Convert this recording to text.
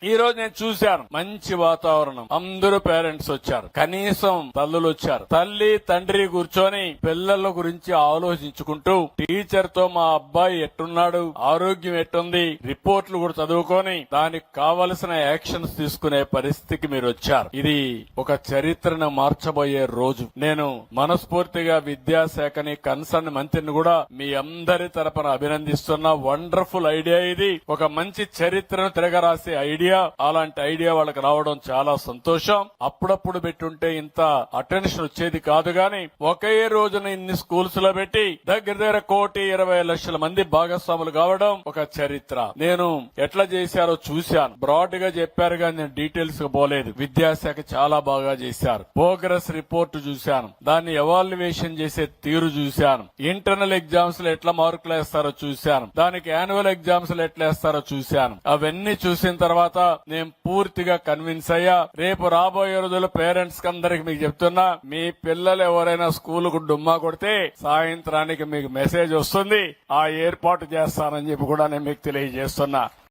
ఈ రోజు నేను చూశాను, మంచి వాతావరణం, అందరూ పేరెంట్స్ వచ్చారు, కనీసం తల్లులు వచ్చారు. తల్లి తండ్రి కూర్చొని పిల్లల గురించి ఆలోచించుకుంటూ టీచర్ తో మా అబ్బాయి ఎట్టున్నాడు, ఆరోగ్యం ఎట్టుంది, రిపోర్ట్లు కూడా చదువుకొని దానికి కావలసిన యాక్షన్స్ తీసుకునే పరిస్థితికి మీరు వచ్చారు. ఇది ఒక చరిత్రను మార్చబోయే రోజు. నేను మనస్ఫూర్తిగా విద్యాశాఖని, కన్సర్న్ మంత్రిని కూడా మీ అందరి తరపున అభినందిస్తున్నా. వండర్ఫుల్ ఐడియా ఇది. ఒక మంచి చరిత్రను తిరగరాసే ఐడియా. అలాంటి ఐడియా వాళ్ళకి రావడం చాలా సంతోషం. అప్పుడప్పుడు పెట్టుంటే ఇంత అటెన్షన్ వచ్చేది కాదు గాని ఒకే రోజున ఇన్ని స్కూల్స్ లో పెట్టి దగ్గర 1,20,00,000 మంది భాగస్వాములు కావడం ఒక చరిత్ర. నేను ఎట్లా చేశారో చూశాను. బ్రాడ్ గా చెప్పారు కానీ నేను డీటెయిల్స్ గా పోలేదు. విద్యాశాఖ చాలా బాగా చేశారు. ప్రోగ్రెస్ రిపోర్ట్ చూశాను, దాన్ని ఎవాల్యుయేషన్ చేసే తీరు చూశాను, ఇంటర్నల్ ఎగ్జామ్స్ లో ఎట్లా మార్కులు వేస్తారో చూశాను, దానికి యాన్యువల్ ఎగ్జామ్స్ లో ఎట్లా వేస్తారో చూశాను. అవన్నీ చూసిన తర్వాత నేను పూర్తిగా కన్విన్స్ అయ్యా. రేపు రాబోయే రోజుల్లో పేరెంట్స్ అందరికి మీకు చెప్తున్నా, మీ పిల్లలు ఎవరైనా స్కూల్ కు డుమ్మా కొడితే సాయంత్రానికి మీకు మెసేజ్ వస్తుంది, ఆ ఏర్పాటు చేస్తానని చెప్పి కూడా నేను మీకు తెలియజేస్తున్నా.